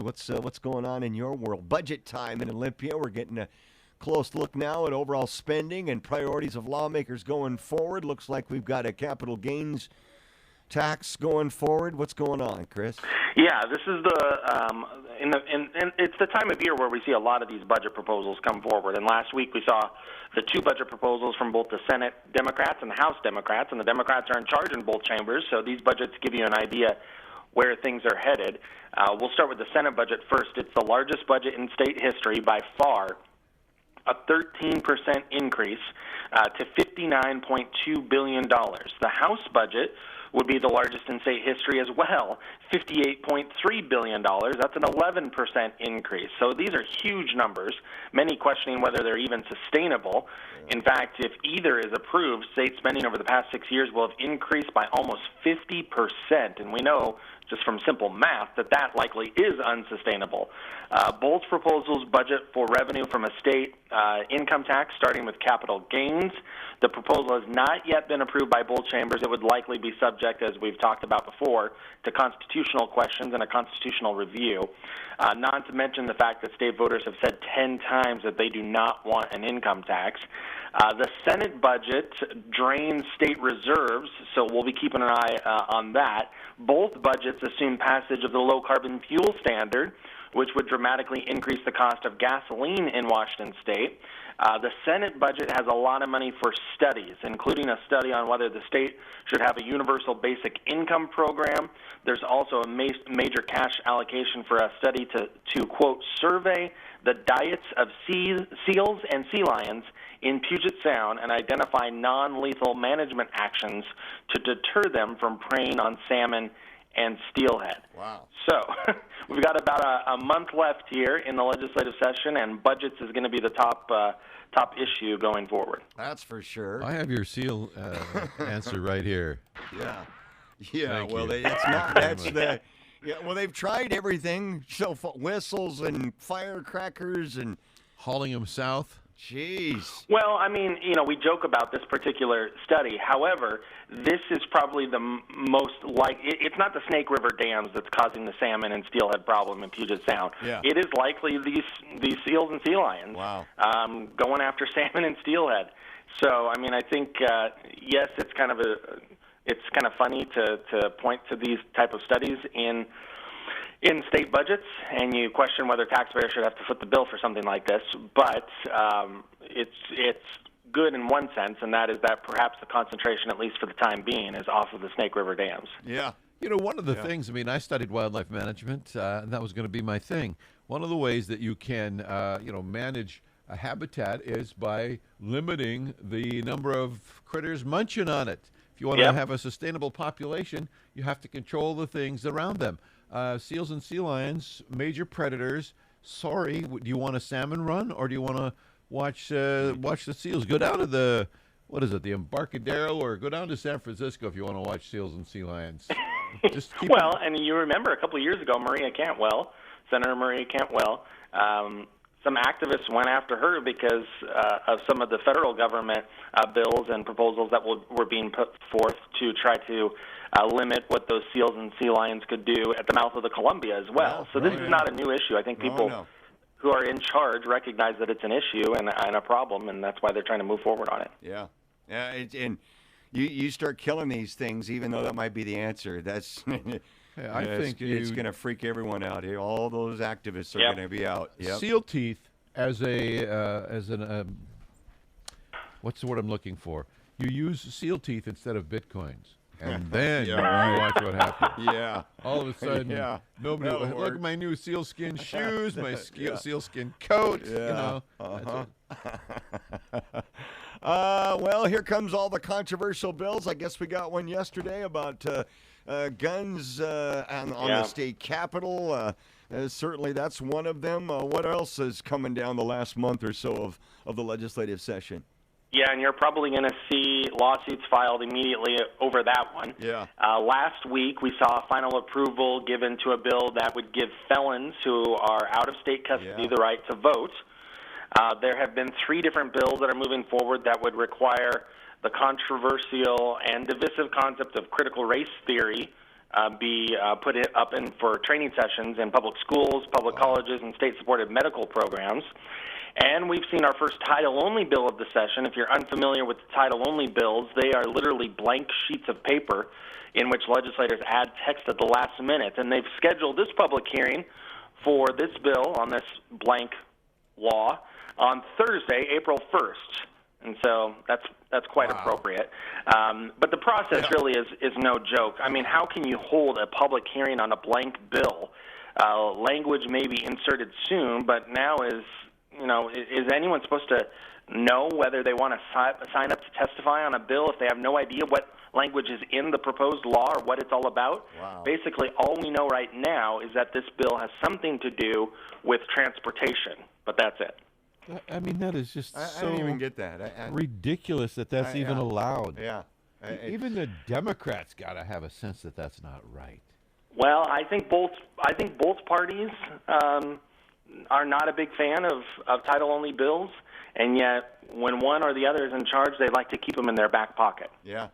What's going on in your world? Budget time in Olympia. We're getting a close look now at overall spending and priorities of lawmakers going forward. Looks like we've got a capital gains tax going forward. What's going on, Chris? Yeah, this is it's the time of year where we see a lot of these budget proposals come forward. And last week we saw the two budget proposals from both the Senate Democrats and the House Democrats, and the Democrats are in charge in both chambers, so these budgets give you an idea where things are headed. We'll start with the Senate budget first. It's the largest budget in state history by far, a 13% increase to $59.2 billion. The House budget would be the largest in state history as well, $58.3 billion. That's an 11% increase. So these are huge numbers, many questioning whether they're even sustainable. In fact, if either is approved, state spending over the past 6 years will have increased by almost 50%. And we know just from simple math that likely is unsustainable. Both proposals budget for revenue from a state income tax, starting with capital gains. The proposal has not yet been approved by both chambers. It would likely be subject, as we've talked about before, to constitutional questions and a constitutional review. Not to mention the fact that state voters have said 10 times that they do not want an income tax. The Senate budget drains state reserves, so we'll be keeping an eye on that. Both budgets assume passage of the low-carbon fuel standard, which would dramatically increase the cost of gasoline in Washington state. The Senate budget has a lot of money for studies, including a study on whether the state should have a universal basic income program. There's also a major cash allocation for a study to quote, survey the diets of seals and sea lions in Puget Sound and identify non-lethal management actions to deter them from preying on salmon and steelhead. Wow. So we've got about a month left here in the legislative session, and budgets is going to be the top issue going forward. That's for sure. I have your seal answer right here. Yeah. Thank Well, you. they've tried everything. Whistles and firecrackers and Hauling them south. jeez. Well, I mean, we joke about this particular study. However, this is probably the most it's not the Snake River dams that's causing the salmon and steelhead problem in Puget Sound. Yeah. It is likely these seals and sea lions going after salmon and steelhead. So, I mean, I think, yes, it's kind of funny to point to these type of studies in state budgets, and you question whether taxpayers should have to foot the bill for something like this. But it's good in one sense, and that is that perhaps the concentration, at least for the time being, is off of the Snake River dams. Yeah. One of the things, I studied wildlife management, and that was going to be my thing. One of the ways that you can, manage a habitat is by limiting the number of critters munching on it. If you want to have a sustainable population, you have to control the things around them. Seals and sea lions, major predators. Sorry, do you want a salmon run, or do you want to watch the seals? Go down to the Embarcadero, or go down to San Francisco if you want to watch seals and sea lions. And you remember a couple of years ago, Senator Maria Cantwell, some activists went after her because of some of the federal government bills and proposals that were being put forth to try to limit what those seals and sea lions could do at the mouth of the Columbia as well. So this is not a new issue. I think people who are in charge recognize that it's an issue and a problem, and that's why they're trying to move forward on it. Yeah. And you start killing these things, even though that might be the answer. That's I think it's going to freak everyone out. All those activists are going to be out. Yep. Seal teeth as what's the word I'm looking for? You use seal teeth instead of bitcoins. And then you watch what happens. Yeah. All of a sudden, nobody. Look at my new sealskin shoes, my sealskin coat. Yeah. Well, here comes all the controversial bills. I guess we got one yesterday about guns on the state capitol. Certainly, that's one of them. What else is coming down the last month or so of the legislative session? Yeah, and you're probably going to see lawsuits filed immediately over that one. Yeah. Last week, we saw final approval given to a bill that would give felons who are out of state custody the right to vote. There have been 3 different bills that are moving forward that would require the controversial and divisive concept of critical race theory be put up in for training sessions in public schools, public colleges, and state-supported medical programs. And we've seen our first title-only bill of the session. If you're unfamiliar with the title-only bills, they are literally blank sheets of paper in which legislators add text at the last minute. And they've scheduled this public hearing for this bill on this blank law on Thursday, April 1st. And so that's quite appropriate. But the process really is no joke. I mean, how can you hold a public hearing on a blank bill? Language may be inserted soon, but now is anyone supposed to know whether they want to sign up to testify on a bill if they have no idea what language is in the proposed law or what it's all about? Wow. Basically, all we know right now is that this bill has something to do with transportation, but that's it. I mean, that is just I don't even get that. ridiculous that's even allowed. Yeah. Even the Democrats got to have a sense that that's not right. Well, I think both parties are not a big fan of title-only bills, and yet when one or the other is in charge, they like to keep them in their back pocket. Yeah.